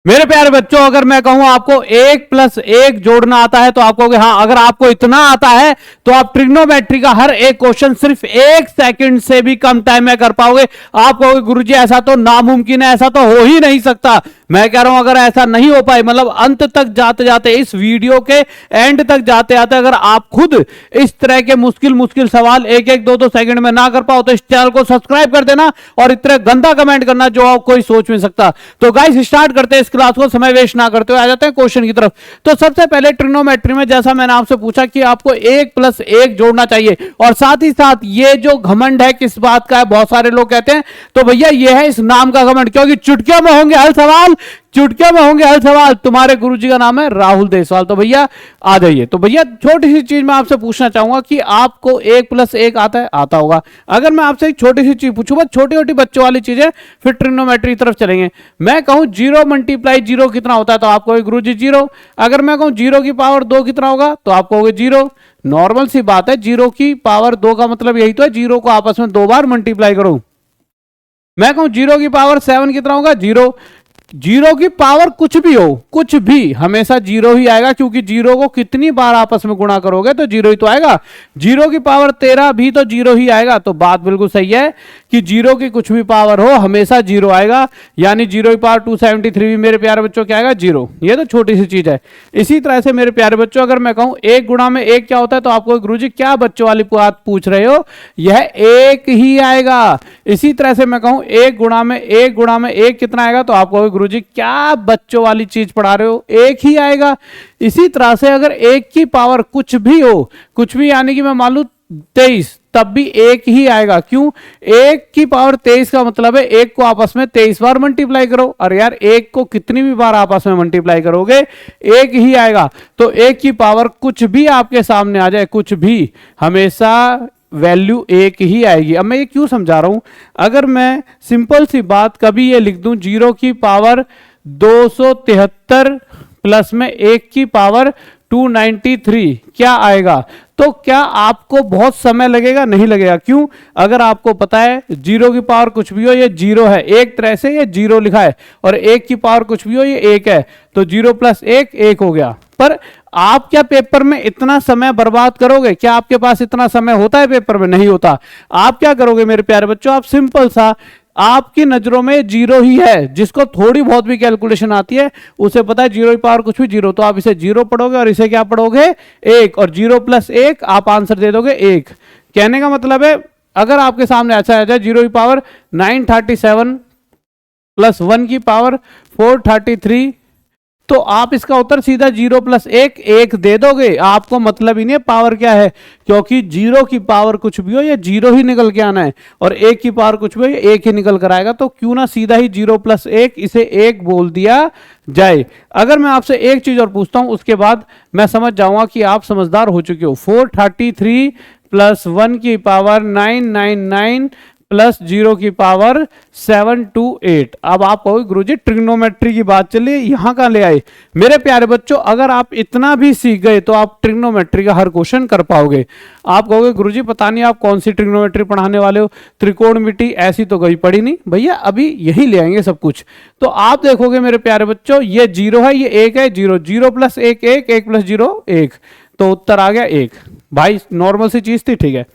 मेरे प्यारे बच्चों, अगर मैं कहूं आपको 1+1 जोड़ना आता है तो आप कहोगे हाँ। अगर आपको इतना आता है तो आप ट्रिग्नोमेट्री का हर एक क्वेश्चन सिर्फ 1 सेकंड से भी कम टाइम में कर पाओगे। आप कहोगे गुरुजी ऐसा तो नामुमकिन है, ऐसा तो हो ही नहीं सकता। मैं कह रहा हूं अगर ऐसा नहीं हो पाए, मतलब अंत तक जाते जाते, इस वीडियो के एंड तक जाते जाते अगर आप खुद इस तरह के मुश्किल मुश्किल सवाल 1-1, 2-2 सेकंड में ना कर पाओ तो इस चैनल को सब्सक्राइब कर देना और इतना गंदा कमेंट करना जो आप कोई सोच नहीं सकता। तो गाइस स्टार्ट करते हैं इस क्लास को, समय वेस्ट ना करते हुए आ जाते हैं क्वेश्चन की तरफ। तो सबसे पहले ट्रिग्नोमेट्री में जैसा मैंने आपसे पूछा कि आपको 1+1 जोड़ना चाहिए, और साथ ही साथ ये जो घमंड है किस बात का है, बहुत सारे लोग कहते हैं तो भैया ये है इस नाम का घमंड, क्योंकि चुटकियों में होंगे हल सवाल, चुटकियों में होंगे हल सवाल। तुम्हारे गुरुजी का नाम है राहुल देसवाल। तो भैया आ जाइए। तो भैया छोटी सी चीज मैं आपसे पूछना चाहूंगा कि आपको 1+1 आता है? आता होगा। अगर मैं आपसे एक छोटी सी चीज पूछूं, बस छोटी छोटी बच्चों वाली चीजें, फिर ट्रिग्नोमेट्री की तरफ चलेंगे। मैं कहूं 0 × 0 कितना होता है तो आप कहोगे गुरुजी 0। अगर मैं कहूं 0 की पावर 2 कितना होगा तो आप कहोगे 0। नॉर्मल सी बात है, 0 की पावर 2 का मतलब यही तो है 0 को आपस में 2 बार मल्टीप्लाई करो। मैं कहूं 0 की पावर 7 कितना होगा? 0। 0 की पावर कुछ भी हो, कुछ भी, हमेशा 0 ही आएगा, क्योंकि 0 को कितनी बार आपस में गुणा करोगे तो 0 ही तो आएगा। 0 की पावर 13 भी तो 0 ही आएगा। तो बात बिल्कुल सही है कि 0 की कुछ भी पावर हो हमेशा 0 आएगा, यानी 0 की पावर 273 भी मेरे प्यारे बच्चों क्या आएगा? 0। ये तो छोटी सी चीज है। इसी तरह से मेरे प्यारे बच्चों अगर मैं कहूं 1 गुणा में 1 क्या होता है तो आपको गुरुजी क्या बच्चों वाली बात पूछ रहे हो, यह 1 ही आएगा। इसी तरह से मैं कहूं 1 गुणा में 1 कितना आएगा तो आपको गुरुजी क्या बच्चों वाली चीज पढ़ा रहे हो, 1 ही आएगा। इसी तरह से अगर 1 की पावर कुछ भी हो, कुछ भी यानी कि मैं मान लू 23, तब भी 1 ही आएगा। क्यों? 1 की पावर 23 का मतलब है 1 को आपस में 23 बार मल्टीप्लाई करो। अरे यार 1 को कितनी भी बार आपस में मल्टीप्लाई करोगे 1 ही आएगा। तो 1 की पावर कुछ भी आपके सामने आ जाए, कुछ भी, हमेशा वैल्यू 1 ही आएगी। अब मैं ये क्यों समझा रहा हूं, अगर मैं सिंपल सी बात कभी ये लिख दूं 0 की पावर 273 प्लस में 1 की पावर 293 क्या आएगा, तो क्या आपको बहुत समय लगेगा? नहीं लगेगा। क्यों? अगर आपको पता है 0 की पावर कुछ भी हो ये 0 है, एक तरह से ये 0 लिखा है, और 1 की पावर कुछ भी हो ये 1 है, तो 0 + 1 1 हो गया। पर आप क्या पेपर में इतना समय बर्बाद करोगे? क्या आपके पास इतना समय होता है पेपर में? नहीं होता। आप क्या करोगे मेरे प्यारे बच्चों, आप सिंपल सा, आपकी नजरों में 0 ही है, जिसको थोड़ी बहुत भी कैलकुलेशन आती है उसे पता है 0 की पावर कुछ भी 0, तो आप इसे 0 पढ़ोगे और इसे क्या पढ़ोगे? 1, और 0 + 1 आप आंसर दे दोगे 1। कहने का मतलब है अगर आपके सामने ऐसा आ जाए 0 की पावर 937 प्लस 1 की पावर 433, तो आप इसका उत्तर सीधा 0 + 1 1 दे दोगे। आपको मतलब ही नहीं है पावर क्या है, क्योंकि 0 की पावर कुछ भी हो ये 0 ही निकल के आना है, और 1 की पावर कुछ भी हो ये 1 ही निकल कर आएगा। तो क्यों ना सीधा ही 0 + 1 इसे 1 बोल दिया जाए। अगर मैं आपसे एक चीज और पूछता हूं उसके बाद मैं समझ जाऊंगा कि आप समझदार हो चुके हो। 433 प्लस 1 की पावर 999 प्लस 0 की पावर 728। अब आप कहोगे गुरुजी ट्रिग्नोमेट्री की बात चलिए यहां कहां ले आए? मेरे प्यारे बच्चों अगर आप इतना भी सीख गए तो आप ट्रिग्नोमेट्री का हर क्वेश्चन कर पाओगे। आप कहोगे गुरुजी पता नहीं आप कौन सी ट्रिग्नोमेट्री पढ़ाने वाले हो, त्रिकोणमिति ऐसी तो कभी पढ़ी नहीं। भैया अभी यही ले आएंगे सब कुछ। तो आप देखोगे मेरे प्यारे बच्चों ये 0 है, ये 1 है, 0 0 + 1 1 1 + 0 1, तो उत्तर आ गया 1। भाई नॉर्मल सी चीज थी, ठीक है।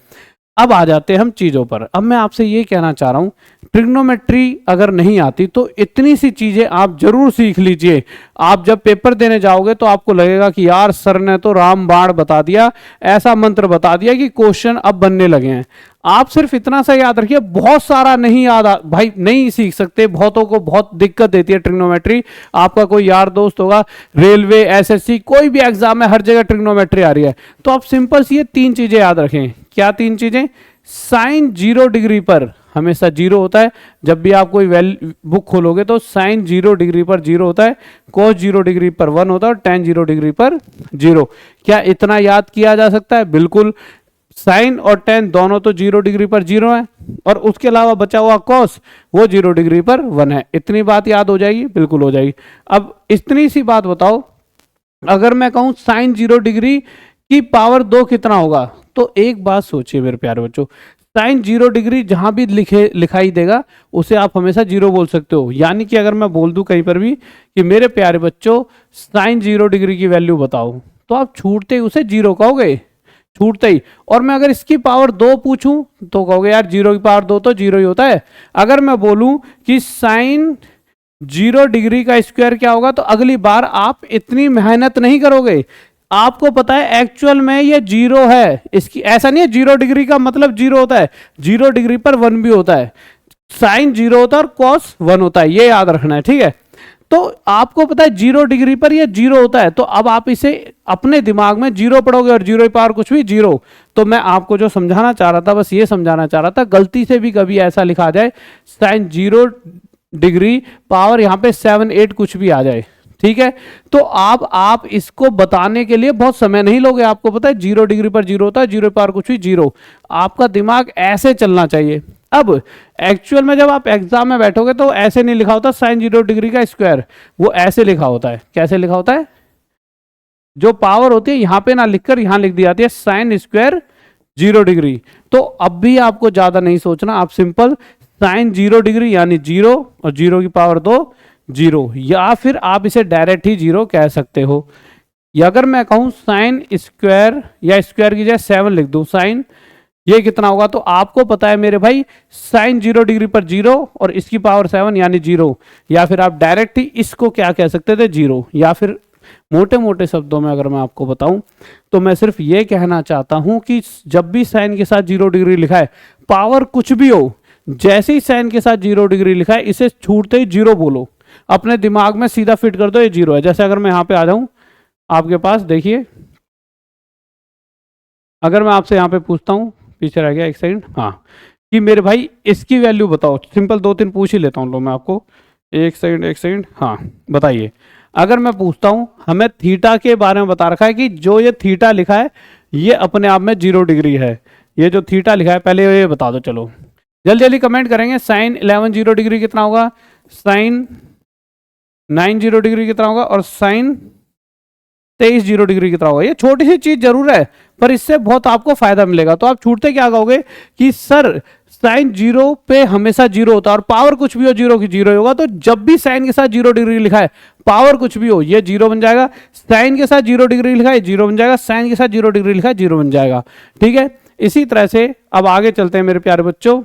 अब आ जाते हैं हम चीजों पर। अब मैं आपसे ये कहना चाह रहा हूं ट्रिग्नोमेट्री अगर नहीं आती तो इतनी सी चीजें आप जरूर सीख लीजिए। आप जब पेपर देने जाओगे तो आपको लगेगा कि यार सर ने तो रामबाण बता दिया, ऐसा मंत्र बता दिया कि क्वेश्चन अब बनने लगे हैं। आप सिर्फ इतना सा याद रखिए, बहुत सारा नहीं याद भाई नहीं सीख सकते, बहुतों को बहुत दिक्कत देती है ट्रिग्नोमेट्री। आपका कोई यार दोस्त होगा रेलवे एसएससी कोई भी एग्जाम में हर जगह ट्रिग्नोमेट्री आ रही है, तो आप सिंपल सी ये 3 चीजें याद रखें। क्या 3 चीजें? साइन 0 डिग्री पर हमेशा 0 होता है। जब भी आप कोई बुक खोलोगे तो साइन 0 डिग्री पर 0 होता है, कोस 0 डिग्री पर 1 होता है, और टेन 0 डिग्री पर 0। क्या इतना याद किया जा सकता है? बिल्कुल। साइन और टेन दोनों तो 0 डिग्री पर 0 है, और उसके अलावा बचा हुआ कॉस वो 0 डिग्री पर 1 है। इतनी बात याद हो जाएगी? बिल्कुल हो जाएगी। अब इतनी सी बात बताओ, अगर मैं कहूं साइन 0 डिग्री की पावर 2 कितना होगा, तो एक बात सोचिए मेरे प्यारे बच्चों, साइन 0 डिग्री जहां भी लिखाई देगा उसे आप हमेशा 0 बोल सकते हो। यानी कि अगर मैं बोल दूं कहीं पर भी कि मेरे प्यारे बच्चों साइन 0 डिग्री की वैल्यू बताओ, तो आप छूटते ही उसे 0 कहोगे, छूटते ही। और मैं अगर इसकी पावर 2 पूछूं तो कहोगे यार 0 की पावर 2 तो 0 ही होता है। अगर मैं बोलूं कि साइन 0 डिग्री का स्क्वायर क्या होगा, तो अगली बार आप इतनी मेहनत नहीं करोगे। आपको पता है एक्चुअल में ये 0 है, इसकी ऐसा नहीं है 0 डिग्री का मतलब 0 होता है, 0 डिग्री पर 1 भी होता है, साइन 0 होता है और कॉस 1 होता है, ये याद रखना है, ठीक है। तो आपको पता है 0 डिग्री पर ये 0 होता है, तो अब आप इसे अपने दिमाग में 0 पढ़ोगे और 0 की पावर कुछ भी 0। तो मैं आपको जो समझाना चाह रहा था बस ये समझाना चाह रहा था, गलती से भी कभी ऐसा लिखा जाए साइन 0 डिग्री पावर यहां पे 7 8 कुछ भी आ जाए, ठीक है। तो आप इसको बताने के लिए बहुत समय नहीं लोगे। आपको पता है 0 डिग्री पर 0 होता है, 0 पावर कुछ भी 0। आपका दिमाग ऐसे चलना चाहिए। अब एक्चुअल में जब आप एग्जाम में बैठोगे तो ऐसे नहीं लिखा होता साइन 0 डिग्री का स्क्वायर, वो ऐसे लिखा होता है। कैसे लिखा होता है? जो पावर होती है यहां पे ना लिखकर यहां लिख दी जाती है साइन स्क्वायर 0 डिग्री। तो अब भी आपको ज्यादा नहीं सोचना, आप सिंपल साइन 0 डिग्री यानी 0 और 0 की पावर 2 0, या फिर आप इसे डायरेक्ट ही 0 कह सकते हो। या अगर मैं कहूं साइन स्क्वायर या स्क्वायर की जगह 7 लिख दूं, साइन ये कितना होगा, तो आपको पता है मेरे भाई साइन 0 डिग्री पर 0 और इसकी पावर 7 यानी 0। या फिर आप डायरेक्ट ही इसको क्या कह सकते थे 0। या फिर मोटे मोटे शब्दों में अगर मैं आपको बताऊं तो मैं सिर्फ ये कहना चाहता हूं कि जब भी साइन के साथ 0 डिग्री लिखा है, पावर कुछ भी हो, जैसे ही साइन के साथ 0 डिग्री लिखा है इसे छूटते ही 0 बोलो, अपने दिमाग में सीधा फिट कर दो ये 0 है। जैसे अगर मैं यहां पे आ जाऊं आपके पास, देखिए अगर मैं आपसे यहां पे पूछता हूं, पीछे रह गया एक सेकंड, हाँ, कि मेरे भाई इसकी वैल्यू बताओ, सिंपल 2-3 पूछ ही लेता हूं, लो मैं आपको, एक सेकंड, हाँ बताइए। अगर मैं पूछता हूं हमें थीटा के बारे में बता रखा है कि जो ये थीटा लिखा है ये अपने आप में 0 डिग्री है, ये जो थीटा लिखा है पहले ये बता दो। चलो जल्दी जल्दी कमेंट करेंगे। साइन 11 0 डिग्री कितना होगा, साइन 9 0 डिग्री कितना होगा, और साइन 23 0 डिग्री कितना होगा। ये छोटी सी चीज जरूर है पर इससे बहुत आपको फायदा मिलेगा। तो आप छूटते क्या कहोगे कि सर साइन 0 पे हमेशा 0 होता है और पावर कुछ भी हो 0 की 0 होगा। तो जब भी साइन के साथ 0 डिग्री लिखा है, पावर कुछ भी हो, ये 0 बन जाएगा। साइन के साथ 0 डिग्री लिखा है 0 बन जाएगा, साइन के साथ 0 डिग्री लिखा है 0 बन जाएगा, ठीक है। इसी तरह से अब आगे चलते हैं मेरे प्यारे बच्चों,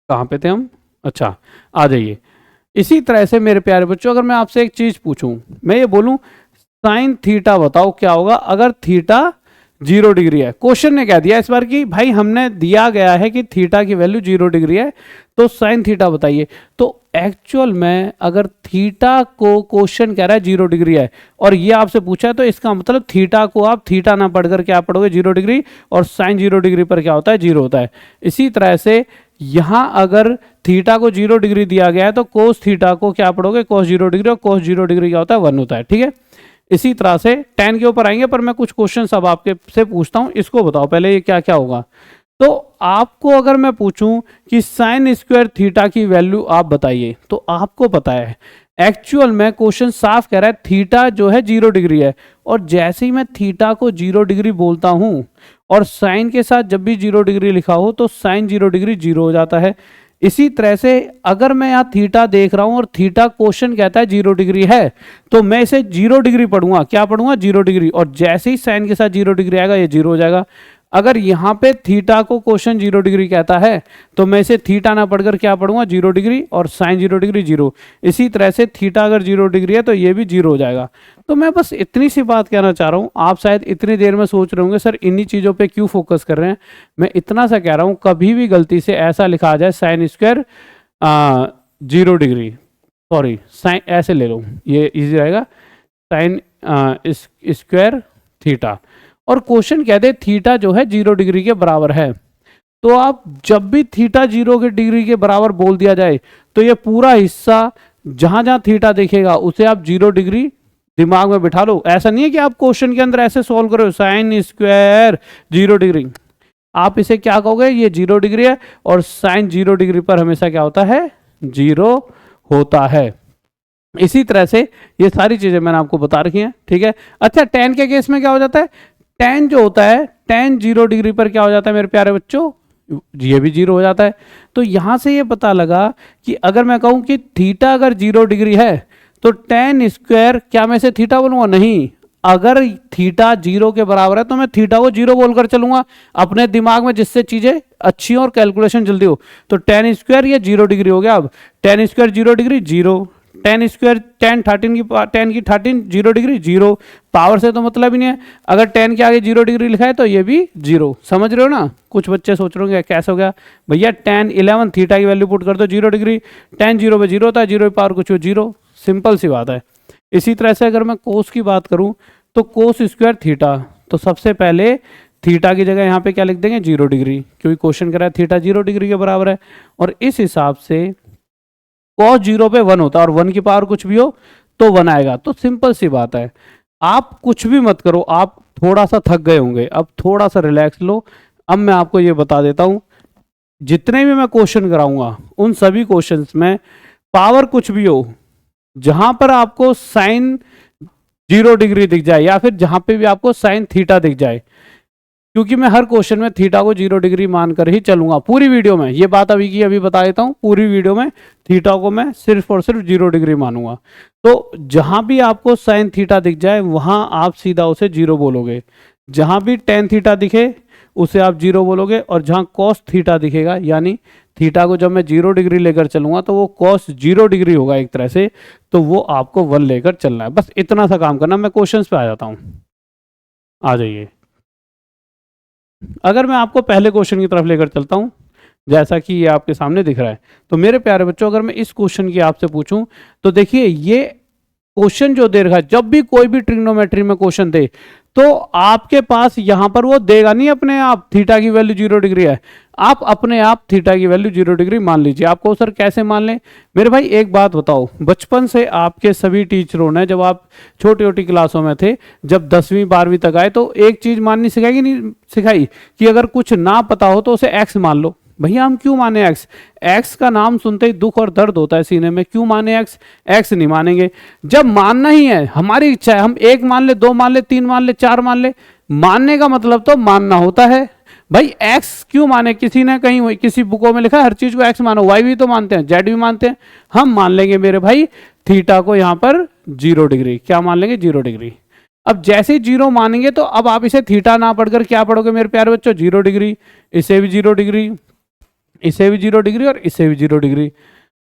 कहां पे थे हम, अच्छा आ जाइए। इसी तरह से मेरे प्यारे बच्चों अगर मैं आपसे एक चीज पूछूं, मैं ये बोलूं साइन थीटा बताओ क्या होगा अगर थीटा 0 डिग्री है। क्वेश्चन ने कह दिया इस बार कि भाई हमने दिया गया है कि थीटा की वैल्यू 0 डिग्री है, तो साइन थीटा बताइए। तो एक्चुअल में अगर थीटा को क्वेश्चन कह रहा है 0 डिग्री है और ये आपसे पूछा है, तो इसका मतलब थीटा को आप थीटा ना पढ़कर क्या पढ़ोगे 0 डिग्री, और साइन 0 डिग्री पर क्या होता है 0 होता है। इसी तरह से यहां अगर थीटा को 0 डिग्री दिया गया है तो कोस थीटा को क्या पढ़ोगे कोस 0 डिग्री, और कोस 0 डिग्री क्या होता है 1 होता है, ठीक है। इसी तरह से tan के ऊपर आएंगे, पर मैं कुछ क्वेश्चन अब आपके से पूछता हूं, इसको बताओ पहले ये क्या क्या होगा। तो आपको अगर मैं पूछूं कि साइन स्क्वायर थीटा की वैल्यू आप बताइए, तो आपको पता है एक्चुअल में क्वेश्चन साफ कह रहा है थीटा जो है 0 डिग्री है, और जैसे ही मैं थीटा को 0 डिग्री बोलता हूं और साइन के साथ जब भी 0 डिग्री लिखा हो तो साइन 0 डिग्री 0 हो जाता है। इसी तरह से अगर मैं यहाँ थीटा देख रहा हूं और थीटा क्वेश्चन कहता है 0 डिग्री है, तो मैं इसे 0 डिग्री पढ़ूंगा, क्या पढ़ूंगा 0 डिग्री, और जैसे ही साइन के साथ 0 डिग्री आएगा ये 0 हो जाएगा। अगर यहाँ पे थीटा को क्वेश्चन 0 डिग्री कहता है तो मैं इसे थीटा ना पढ़कर क्या पढ़ूंगा 0 डिग्री, और साइन 0 डिग्री 0। इसी तरह से थीटा अगर 0 डिग्री है तो ये भी 0 हो जाएगा। तो मैं बस इतनी सी बात कहना चाह रहा हूँ। आप शायद इतनी देर में सोच रहे होंगे सर इन्हीं चीज़ों पे क्यों फोकस कर रहे हैं। मैं इतना सा कह रहा हूँ कभी भी गलती से ऐसा लिखा आ जाए sine square 0 degree, sorry sine ऐसे ले लो ये इजी रहेगा, साइन स्क्वायर थीटा, और क्वेश्चन कहते हैं थीटा जो है 0 डिग्री के बराबर है। तो आप जब भी थीटा 0 के डिग्री के बराबर बोल दिया जाए तो ये पूरा हिस्सा जहां जहां थीटा देखेगा उसे आप 0 डिग्री दिमाग में बिठा लो। ऐसा नहीं है कि आप क्वेश्चन के अंदर ऐसे सॉल्व करो साइन स्क्वायर 0 डिग्री, आप इसे क्या कहोगे ये 0 डिग्री है, और साइन 0 डिग्री पर हमेशा क्या होता है 0 होता है। इसी तरह से ये सारी चीजें मैंने आपको बता रखी हैं, ठीक है। अच्छा tan के केस में क्या हो जाता है, tan जो होता है tan 0 डिग्री पर क्या हो जाता है मेरे प्यारे बच्चों ये भी 0 हो जाता है। तो यहां से ये पता लगा कि अगर मैं कहूं कि थीटा अगर 0 डिग्री है तो tan स्क्वायर, क्या मैं इसे थीटा बोलूंगा? नहीं, अगर थीटा 0 के बराबर है तो मैं थीटा को 0 बोलकर चलूंगा अपने दिमाग में, जिससे चीजें अच्छी हो और कैलकुलेशन जल्दी हो। तो tan स्क्वायर ये 0 डिग्री हो गया। अब tan square 0 degree 0, tan square tan 13 0 degree 0, power से तो मतलब ही नहीं है। अगर tan के आगे 0 डिग्री लिखा है तो ये भी 0। समझ रहे हो ना? कुछ बच्चे सोच रहे होंगे कैसे हो गया भैया, tan 11 थीटा की वैल्यू पुट कर दो 0 डिग्री, tan 0 पे 0 होता है, 0 की पावर कुछ हो 0। सिंपल सी बात है। इसी तरह से अगर मैं कोस की बात करूं तो कोस स्क्वायर थीटा, तो सबसे पहले थीटा की जगह यहाँ पे क्या लिख देंगे? 0 डिग्री, क्योंकि क्वेश्चन कह रहा है थीटा 0 डिग्री के बराबर है। और इस हिसाब से cos 0 पे 1 होता है, और 1 की पावर कुछ भी हो तो 1 आएगा। तो सिंपल सी बात है, आप कुछ भी मत करो। आप थोड़ा सा थक गए होंगे, अब थोड़ा सा रिलैक्स लो। अब मैं आपको ये बता देता हूं, जितने भी मैं क्वेश्चन कराऊंगा उन सभी क्वेश्चंस में पावर कुछ भी हो, जहां पर आपको साइन 0 डिग्री दिख जाए या फिर जहां पे भी आपको साइन थीटा दिख जाए, क्योंकि मैं हर क्वेश्चन में थीटा को 0 डिग्री मानकर ही चलूंगा पूरी वीडियो में। ये बात अभी की अभी बता देता हूं, पूरी वीडियो में थीटा को मैं सिर्फ और सिर्फ 0 डिग्री मानूंगा। तो जहां भी आपको साइन थीटा दिख जाए वहां आप सीधा उसे 0 बोलोगे। जहां भी टेन थीटा दिखे उसे आप 0 बोलोगे, और जहां कॉस थीटा दिखेगा, यानी थीटा को जब मैं 0 डिग्री लेकर चलूंगा तो वो कॉस 0 डिग्री होगा एक तरह से, तो वो आपको 1 लेकर चलना है। बस इतना सा काम करना। मैं क्वेश्चंस पे आ जाता हूं, आ जाइए। अगर मैं आपको पहले क्वेश्चन की तरफ लेकर चलता हूं, जैसा कि ये आपके सामने दिख रहा है, तो मेरे प्यारे बच्चों अगर मैं इस क्वेश्चन की आपसे पूछूं तो देखिए, ये क्वेश्चन जो दे रखा है, जब भी कोई भी ट्रिग्नोमेट्री में क्वेश्चन दे तो आपके पास यहां पर वो देगा नहीं अपने आप थीटा की वैल्यू 0 डिग्री है, आप अपने आप थीटा की वैल्यू 0 डिग्री मान लीजिए। आपको सर कैसे मान लें? मेरे भाई एक बात बताओ, बचपन से आपके सभी टीचरों ने, जब आप छोटी छोटी क्लासों में थे, जब 10वीं 12वीं तक आए, तो एक चीज माननी सिखाई नहीं सिखाई कि अगर कुछ ना पता हो तो उसे एक्स मान लो। भैया हम क्यों माने एक्स? एक्स का नाम सुनते ही दुख और दर्द होता है सीने में, क्यों माने एक्स? एक्स नहीं मानेंगे। जब मानना ही है, हमारी इच्छा है, हम 1 मान ले, 2 मान ले, 3 मान ले, 4 मान ले, मानने का मतलब तो मानना होता है। भाई एक्स क्यों माने? किसी ने कहीं किसी बुकों में लिखा है हर चीज को एक्स मानो, वाई भी तो मानते हैं, जेड भी मानते हैं, हम मान लेंगे मेरे भाई थीटा को यहां पर 0 डिग्री। क्या मान लेंगे? 0 डिग्री। अब जैसे ही 0 मानेंगे तो अब आप इसे थीटा ना पढ़कर क्या पढ़ोगे मेरे प्यारे बच्चों? 0 डिग्री। इसे भी 0 डिग्री, इसे भी 0 डिग्री, और इसे भी 0 डिग्री।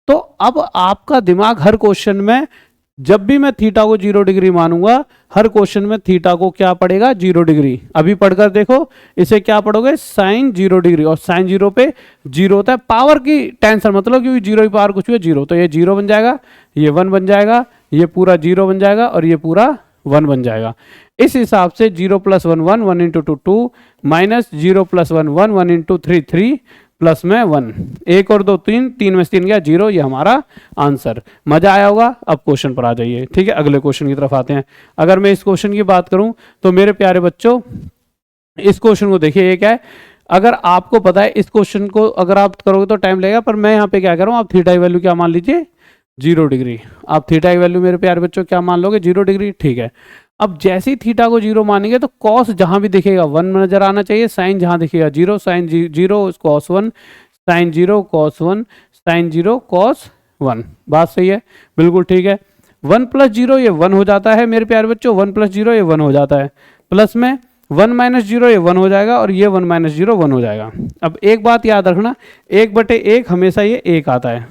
तो अब आपका दिमाग हर क्वेश्चन में, जब भी मैं थीटा को 0 डिग्री मानूंगा, हर क्वेश्चन में थीटा को क्या पड़ेगा? 0 डिग्री। अभी पढ़कर देखो, इसे क्या पढ़ोगे? साइन 0 डिग्री, और साइन 0 पे 0 होता है, पावर की टेंशन मतलब, क्योंकि 0 की पावर कुछ भी है 0, तो ये 0 बन जाएगा, ये 1 बन जाएगा, ये पूरा 0 बन जाएगा, और ये पूरा 1 बन जाएगा। इस हिसाब से 0 + 1 1, 1 × 2 2, माइनस 0 + 1 1, 1 × 3 3, प्लस में 1, 1 और 2 3, 3 में से 3 गया 0, ये हमारा आंसर। मजा आया होगा? अब क्वेश्चन पर आ जाइए। ठीक है, अगले क्वेश्चन की तरफ आते हैं। अगर मैं इस क्वेश्चन की बात करूं तो मेरे प्यारे बच्चों, इस क्वेश्चन को देखिए, ये क्या है? अगर आपको पता है इस क्वेश्चन को अगर आप करोगे तो टाइम लगेगा, पर मैं यहाँ पे क्या कर रहा हूँ, आप थीटा की वैल्यू क्या मान लीजिए? 0 डिग्री। आप थीटा की वैल्यू मेरे प्यारे बच्चों क्या मान लोगे? 0 डिग्री। ठीक है, अब जैसे ही थीटा को 0 मानेंगे तो कॉस जहां भी दिखेगा 1 नजर आना चाहिए, साइन जहां दिखेगा 0, sine 0 cos 1, sine 0 cos 1, sine 0 cos 1। बात सही है? बिल्कुल ठीक है। 1 + 0 ये 1 हो जाता है मेरे प्यारे बच्चों, 1 + 0 ये 1 हो जाता है, प्लस में 1 - 0 ये 1 हो जाएगा, और ये 1 - 0 1 हो जाएगा। अब एक बात याद रखना, 1/1 हमेशा ये 1 आता है।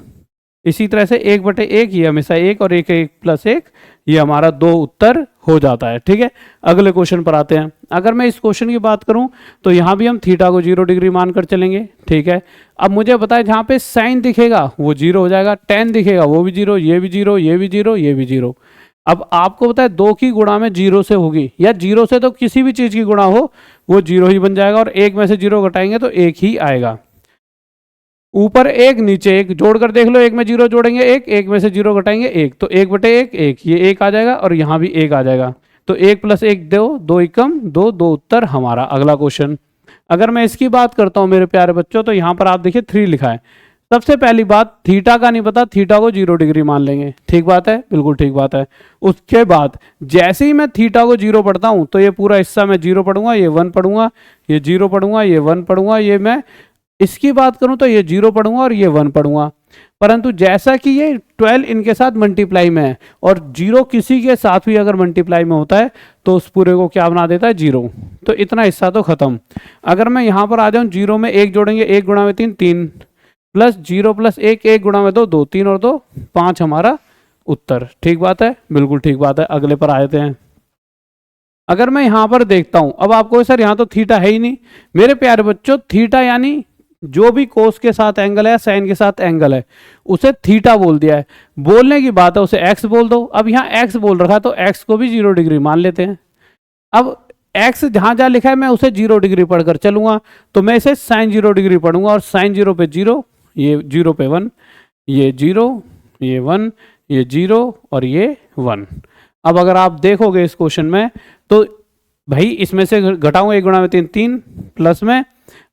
इसी तरह से 1/1 ये हमेशा 1, और 1 1 + 1 ये हमारा 2 उत्तर हो जाता है। ठीक है, अगले क्वेश्चन पर आते हैं। अगर मैं इस क्वेश्चन की बात करूं तो यहां भी हम थीटा को 0 डिग्री मानकर चलेंगे। ठीक है, अब मुझे बताएं, जहां पे साइन दिखेगा वो 0 हो जाएगा, टेन दिखेगा वो भी 0, ये भी 0, ये भी 0, ये भी 0। अब आपको बताए 2 की गुणा में 0 से होगी, या 0 से तो किसी भी चीज की गुणा हो वो 0 ही बन जाएगा, और 1 में से 0 घटाएंगे तो 1 ही आएगा। ऊपर 1 नीचे 1 जोड़कर देख लो, 1 में 0 जोड़ेंगे 1, 1 में से 0 घटाएंगे 1, तो 1/1 1, ये 1 आ जाएगा, और यहाँ भी 1 आ जाएगा। तो 1 + 1 2, 2 एकम 2, 2 उत्तर हमारा। अगला क्वेश्चन, अगर मैं इसकी बात करता हूं मेरे प्यारे बच्चों, तो यहाँ पर आप देखिए 3 लिखा है। सबसे पहली बात, थीटा का नहीं पता, थीटा को 0 डिग्री मान लेंगे। ठीक बात है? बिल्कुल ठीक बात है। उसके बाद जैसे ही मैं थीटा को 0 पढ़ता हूं तो ये पूरा हिस्सा मैं 0 पढ़ूंगा, ये 1 पढ़ूंगा, ये 0 पढ़ूंगा, ये 1 पढ़ूंगा, ये मैं इसकी बात करूं तो ये 0 पढ़ूंगा और ये 1 पढ़ूंगा, परंतु जैसा कि ये 12 इनके साथ मल्टीप्लाई में है और 0 किसी के साथ भी अगर मल्टीप्लाई में होता है तो उस पूरे को क्या बना देता है 0, तो इतना हिस्सा तो खत्म। अगर मैं यहां पर आ जाऊं 0 में 1 जोड़ेंगे, 1 गुणा में 3 3 प्लस 0 प्लस 1 1 गुणा में 2 2 3 और 2 5 हमारा उत्तर। ठीक बात है, बिल्कुल ठीक बात है। अगले पर आ जाते हैं। अगर मैं यहां पर देखता हूं, अब आपको सर यहां तो थीटा है ही नहीं, मेरे प्यारे बच्चों थीटा यानी जो भी कोस के साथ एंगल है, साइन के साथ एंगल है, उसे थीटा बोल दिया है। बोलने की बात है उसे एक्स बोल दो। अब यहाँ एक्स बोल रखा है तो एक्स को भी 0 डिग्री मान लेते हैं। अब एक्स जहां जहां लिखा है मैं उसे 0 डिग्री पढ़कर चलूंगा, तो मैं इसे साइन 0 डिग्री पढ़ूंगा और साइन 0 पे 0, ये 0 पे 1, ये 0, ये 1, ये 0 और ये 1। अब अगर आप देखोगे इस क्वेश्चन में तो भाई इसमें से घटाऊंगा 1 गुणा में 3 3 प्लस में,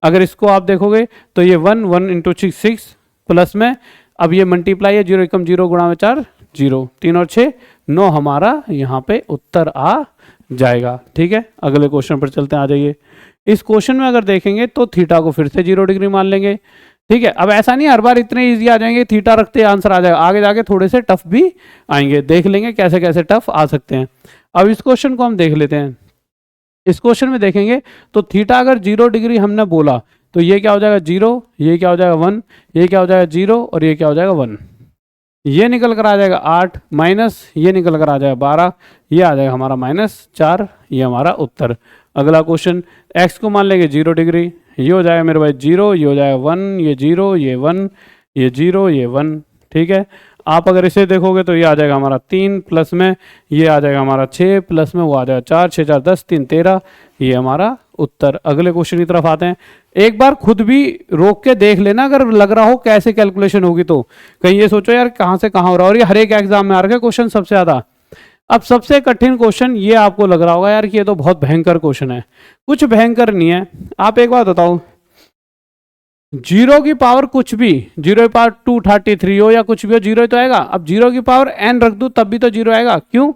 अगर इसको आप देखोगे तो ये 1 1 इंटू 6 प्लस में, अब ये मल्टीप्लाई है 0 एकम 0 गुणा में 4 0 3 और 6 9 हमारा यहाँ पे उत्तर आ जाएगा। ठीक है, अगले क्वेश्चन पर चलते हैं, आ जाइए। इस क्वेश्चन में अगर देखेंगे तो थीटा को फिर से 0 डिग्री मान लेंगे। ठीक है, अब ऐसा नहीं हर बार इतने इजी आ जाएंगे, थीटा रखते आंसर आ जाएगा, आगे जाके थोड़े से टफ भी आएंगे, देख लेंगे कैसे कैसे टफ आ सकते हैं। अब इस क्वेश्चन को हम देख लेते हैं। इस क्वेश्चन में देखेंगे तो थीटा अगर 0 डिग्री हमने बोला तो ये क्या हो जाएगा 0, ये क्या हो जाएगा 1, ये क्या हो जाएगा 0 और ये क्या हो जाएगा 1। ये निकल कर आ जाएगा 8 माइनस ये निकल कर आ जाएगा 12, ये आ जाएगा हमारा -4, ये हमारा उत्तर। अगला क्वेश्चन, x को मान लेंगे 0 डिग्री, ये हो जाएगा मेरे भाई 0, ये हो जाएगा 1, ये 0, ये 1, ये 0, ये 1। ठीक है, आप अगर इसे देखोगे तो ये आ जाएगा हमारा 3 प्लस में ये आ जाएगा हमारा 6 प्लस में वो आ जाएगा 4 6 4 10 3 13, ये हमारा उत्तर। अगले क्वेश्चन की तरफ आते हैं। एक बार खुद भी रोक के देख लेना अगर लग रहा हो कैसे कैलकुलेशन होगी, तो कहीं ये सोचो यार कहाँ से कहाँ हो रहा है, और ये हर एक एग्जाम में आ रहा है क्वेश्चन सबसे ज्यादा। अब सबसे कठिन क्वेश्चन ये आपको लग रहा होगा यार कि ये तो बहुत भयंकर क्वेश्चन है, कुछ भयंकर नहीं है। आप एक बात बताओ, 0 की पावर कुछ भी, 0 की पावर 233 हो या कुछ भी हो, 0 तो आएगा। अब 0 की पावर n रख दूं तब भी तो 0 आएगा, क्यों?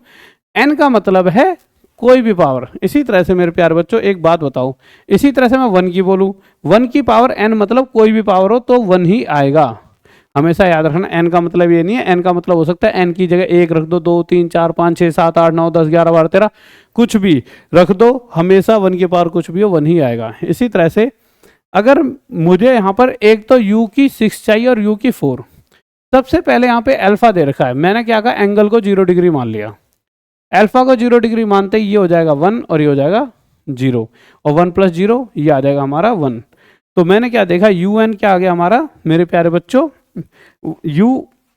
n का मतलब है कोई भी पावर। इसी तरह से मेरे प्यारे बच्चों एक बात बताओ, इसी तरह से मैं 1 की बोलूं, 1 की पावर n मतलब कोई भी पावर हो तो 1 ही आएगा। हमेशा याद रखना, n का मतलब ये नहीं है, n का मतलब हो सकता है n की जगह 1 रख दो, 2 3 4 5 6 7 8 9 10 11 12 13 कुछ भी रख दो, हमेशा 1 की पावर कुछ भी हो 1 ही आएगा। इसी तरह से अगर मुझे यहाँ पर एक तो u की 6 चाहिए और u की 4, सबसे पहले यहाँ पे अल्फा दे रखा है, मैंने क्या कहा एंगल को 0 डिग्री मान लिया। अल्फा को 0 डिग्री मानते ही ये हो जाएगा 1 और ये हो जाएगा 0 और 1 प्लस 0 ये आ जाएगा हमारा 1। तो मैंने क्या देखा un क्या आ गया हमारा मेरे प्यारे बच्चों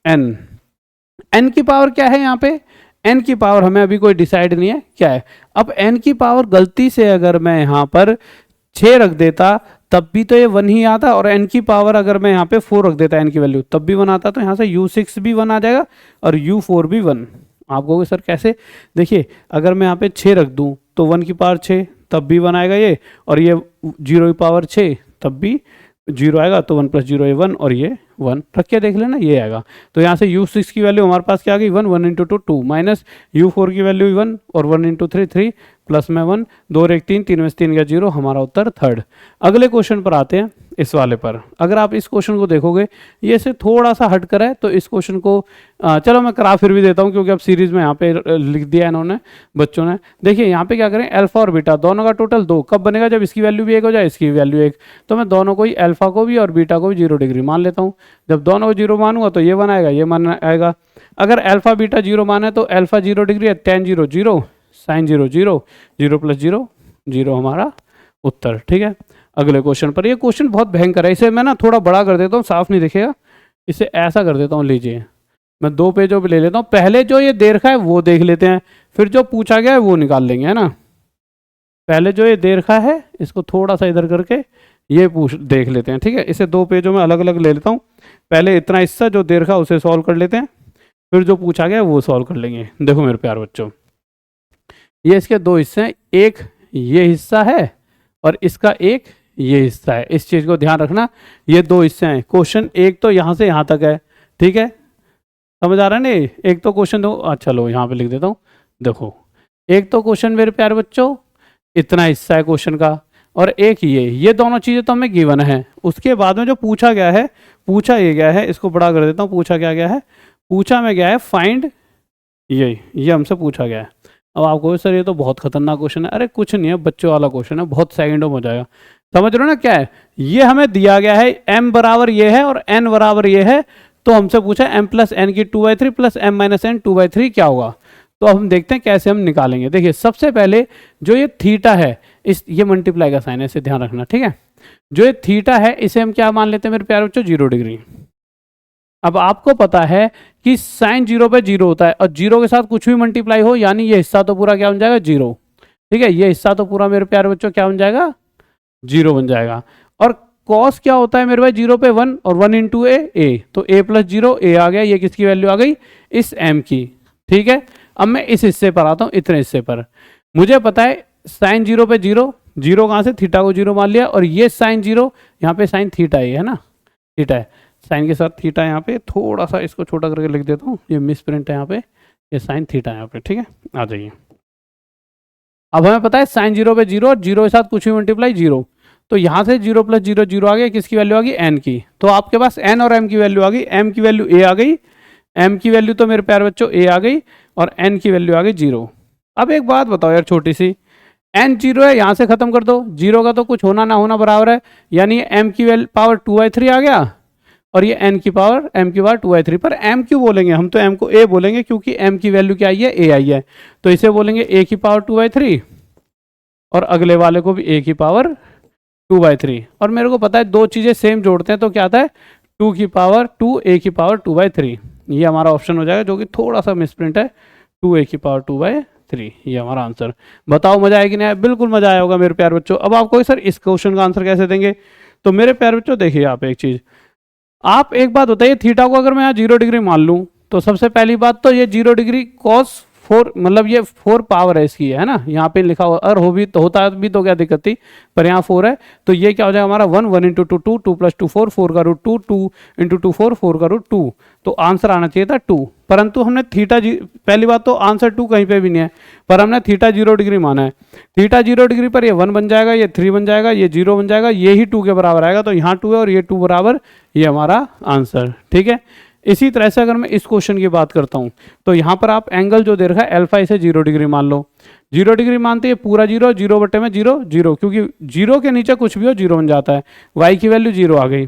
un, n की पावर क्या है यहाँ पे, n की पावर हमें अभी कोई डिसाइड नहीं है क्या है। अब n की पावर गलती से अगर मैं यहाँ पर 6 रख देता तब भी तो ये 1 ही आता, और n की पावर अगर मैं यहाँ पे 4 रख देता n की वैल्यू तब भी 1 आता, तो यहाँ से u6 भी 1 आ जाएगा और u4 भी 1। आप कहोगे सर कैसे, देखिए अगर मैं यहाँ पे 6 रख दूँ तो 1 की पावर 6 तब भी 1 आएगा ये, और ये 0 की पावर 6 तब भी 0 आएगा, तो 1 प्लस 0 ये 1 और ये 1 रख के देख लेना ये आएगा। तो यहाँ से u6 की वैल्यू हमारे पास क्या आ गई 1, 1 इंटू 2 2 माइनस u4 की वैल्यू 1 और 1 इंटू 3 3 प्लस में 1 2 और 1 3 3 में से 3 गया 0, हमारा उत्तर 3rd। अगले क्वेश्चन पर आते हैं, इस वाले पर। अगर आप इस क्वेश्चन को देखोगे ये से थोड़ा सा हट कर है, तो इस क्वेश्चन को चलो मैं करा फिर भी देता हूँ क्योंकि अब सीरीज में यहाँ पे लिख दिया इन्होंने बच्चों ने। देखिए यहाँ पे क्या करें, अल्फा और बीटा दोनों का टोटल 2 कब बनेगा, जब इसकी वैल्यू भी 1 हो जाए इसकी वैल्यू 1। तो मैं दोनों को ही अल्फा को भी और बीटा को भी 0 डिग्री मान लेता हूँ। जब दोनों को 0 मानूंगा तो ये 1 आएगा, ये 1 आएगा। अगर अल्फा बीटा 0 माने तो अल्फा 0 डिग्री है, tan 0 0 sin 0 0 0 प्लस 0 0 हमारा उत्तर। ठीक है, अगले क्वेश्चन पर। ये क्वेश्चन बहुत भयंकर है, इसे मैं ना थोड़ा बड़ा कर देता हूँ, साफ नहीं दिखेगा, इसे ऐसा कर देता हूँ। लीजिए मैं 2 पेजों पे ले लेता हूँ, पहले जो ये दे रखा है वो देख लेते हैं, फिर जो पूछा गया है वो निकाल लेंगे, है ना। पहले जो ये दे रखा है इसको थोड़ा सा इधर करके ये देख लेते हैं। ठीक है, इसे 2 पेजों में अलग अलग ले लेता हूँ। पहले इतना हिस्सा जो दे रखा है उसे सॉल्व कर लेते हैं, फिर जो पूछा गया है वो सॉल्व कर लेंगे। देखो मेरे प्यार बच्चों, ये इसके 2 हिस्से हैं, एक ये हिस्सा है और इसका एक ये हिस्सा है। इस चीज को ध्यान रखना, ये 2 हिस्से हैं। क्वेश्चन एक तो यहाँ से यहाँ तक है, ठीक है, समझ आ रहा है नहीं। एक तो क्वेश्चन दो, अच्छा लो यहाँ पे लिख देता हूँ। देखो एक तो क्वेश्चन मेरे प्यारे बच्चों इतना हिस्सा है क्वेश्चन का, और एक ये दोनों चीज़ें तो हमें गिवन है। उसके बाद में जो पूछा गया है, पूछा ये गया है, इसको बड़ा कर देता हूँ, पूछा क्या गया है, पूछा में गया है फाइंड ये हमसे पूछा गया है। अब आपको सर ये तो बहुत खतरनाक क्वेश्चन है, अरे कुछ नहीं है, बच्चों वाला क्वेश्चन है, बहुत सेकंडों में हो जाएगा। समझ रहे हो ना क्या है, ये हमें दिया गया है m बराबर ये है और n बराबर ये है, तो हमसे पूछा m प्लस एन की 2/3 प्लस m माइनस एन 2/3 क्या होगा। तो अब हम देखते हैं कैसे हम निकालेंगे। देखिए सबसे पहले जो ये थीटा है, इस ये मल्टीप्लाई का साइन है, इसे ध्यान रखना, ठीक है। जो ये थीटा है इसे हम क्या मान लेते हैं मेरे प्यारे बच्चों, 0 डिग्री। अब आपको पता है कि साइन 0 पे 0 होता है और 0 के साथ कुछ भी मल्टीप्लाई हो यानी ये हिस्सा तो पूरा क्या बन जाएगा, 0, ठीक है। ये हिस्सा तो पूरा मेरे प्यारे बच्चों क्या बन जाएगा, 0 बन जाएगा। और कॉस क्या होता है मेरे भाई, 0 पे 1 और 1 इंटू ए, तो a प्लस 0 a आ गया, ये किसकी वैल्यू आ गई, इस m की, ठीक है। अब मैं इस हिस्से पर आता हूँ, इतने हिस्से पर मुझे पता है साइन 0 पे 0, 0 कहाँ से, थीटा को 0 मान लिया, और ये साइन 0 यहाँ पे साइन थीटा है ना, थीटा है, साइन के साथ थीटा यहाँ पे, थोड़ा सा इसको छोटा करके लिख देता हूँ, ये मिस प्रिंट है यहाँ पे, ये साइन थीटा यहाँ पे, ठीक है। आ जाइए, अब हमें पता है साइन 0 पे 0 और 0 के साथ कुछ भी मल्टीप्लाई 0, तो यहाँ से 0 प्लस 0 0 आ गया, किसकी वैल्यू आ गई, n की। तो आपके पास n और m की वैल्यू आ गई, m की वैल्यू a आ गई, m की वैल्यू तो मेरे प्यारे बच्चों a आ गई, और n की वैल्यू आ गई 0। अब एक बात बताओ यार छोटी सी, n 0 है, यहाँ से खत्म कर दो, 0 का तो कुछ होना ना होना बराबर है, यानी m की पावर 2/3 आ गया, और ये m की पावर 2/3। पर m क्यों बोलेंगे, हम तो m को a बोलेंगे क्योंकि m की वैल्यू क्या आई है, a आई है, तो इसे बोलेंगे a की पावर 2/3, और अगले वाले को भी a की पावर 2/3। और मेरे को पता है दो चीज़ें सेम जोड़ते हैं तो क्या आता है, 2 की पावर 2 a की पावर 2/3, ये हमारा ऑप्शन हो जाएगा, जो कि थोड़ा सा मिसप्रिंट है, 2a की पावर 2/3, ये हमारा आंसर। बताओ मजा आएगी नहीं, बिल्कुल मजा आया होगा मेरे प्यारे बच्चों। अब आपको सर इस क्वेश्चन का आंसर कैसे देंगे, तो मेरे प्यारे बच्चों देखिए आप एक चीज़, आप एक बात बताइए, थीटा को अगर मैं यहाँ 0 डिग्री मान लूँ, तो सबसे पहली बात तो ये 0 डिग्री cos 4, मतलब ये 4 पावर है इसकी, है ना, यहाँ पे लिखा हुआ, अगर हो भी तो होता भी तो क्या दिक्कत थी, पर यहाँ 4 है, तो ये क्या हो जाएगा हमारा 1 इंटू 2 2, 2 प्लस 2 4, 4 का रूट 2, 2 इंटू 2 4, 4 का रूट 2, तो आंसर आना चाहिए था 2, परंतु हमने थीटा पहली बात तो आंसर 2 कहीं पे भी नहीं है, पर हमने थीटा 0 डिग्री माना है, थीटा 0 डिग्री पर ये 1 बन जाएगा, ये 3 बन जाएगा, ये 0 बन जाएगा, ये ही 2 के बराबर आएगा, तो यहाँ 2 है और ये 2 बराबर, ये हमारा आंसर, ठीक है। इसी तरह से अगर मैं इस क्वेश्चन की बात करता हूं, तो यहाँ पर आप एंगल जो दे रखा है अल्फा, इसे 0 डिग्री मान लो, 0 डिग्री मानते हैं पूरा 0, 0 बटे में 0 0, क्योंकि 0 के नीचे कुछ भी हो 0 बन जाता है, y की वैल्यू 0 आ गई।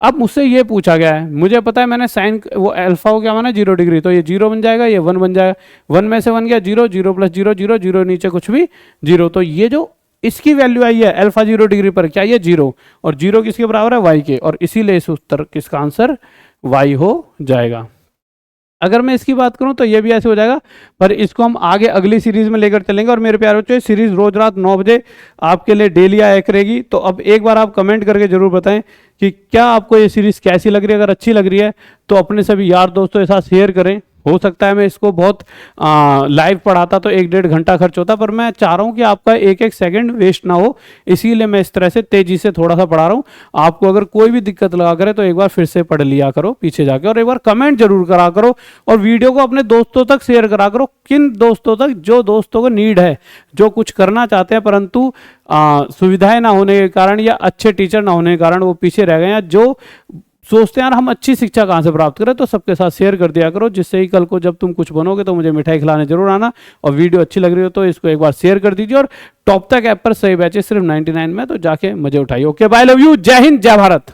अब मुझसे ये पूछा गया है, मुझे पता है मैंने साइन वो अल्फा को क्या माना 0 डिग्री, तो ये 0 बन जाएगा, ये 1 बन जाएगा, 1 में से 1 गया 0, 0 प्लस 0 0, 0 नीचे कुछ भी 0, तो ये जो इसकी वैल्यू आई है अल्फा 0 डिग्री पर क्या ये 0, और 0 किसके बराबर है, y के, और इसीलिए इस उत्तर किसका आंसर y हो जाएगा। अगर मैं इसकी बात करूं तो ये भी ऐसे हो जाएगा, पर इसको हम आगे अगली सीरीज में लेकर चलेंगे, और मेरे प्यारे बच्चों सीरीज रोज रात 9 बजे आपके लिए डेली आया करेगी। तो अब एक बार आप कमेंट करके जरूर बताएं कि क्या आपको ये सीरीज कैसी लग रही है, अगर अच्छी लग रही है तो अपने सभी यार दोस्तों के साथ शेयर करें। हो सकता है मैं इसको बहुत लाइव पढ़ाता तो 1-1.5 घंटा खर्च होता, पर मैं चाह रहा हूँ कि आपका एक एक सेकंड वेस्ट ना हो, इसीलिए मैं इस तरह से तेजी से थोड़ा सा पढ़ा रहा हूँ। आपको अगर कोई भी दिक्कत लगा करे तो एक बार फिर से पढ़ लिया करो पीछे जाके, और एक बार कमेंट जरूर करा करो, और वीडियो को अपने दोस्तों तक शेयर करा करो। किन दोस्तों तक, जो दोस्तों को नीड है, जो कुछ करना चाहते हैं परंतु सुविधाएं ना होने के कारण या अच्छे टीचर ना होने के कारण वो पीछे रह गए, या जो सोचते हैं यार हम अच्छी शिक्षा कहाँ से प्राप्त करें, तो सबके साथ शेयर कर दिया करो, जिससे ही कल को जब तुम कुछ बनोगे तो मुझे मिठाई खिलाने जरूर आना। और वीडियो अच्छी लग रही हो तो इसको एक बार शेयर कर दीजिए, और टॉप तक ऐप पर सही बैचेस सिर्फ 99 में, तो जाके मजे उठाइए। ओके बाय, लव यू, जय हिंद, जय भारत।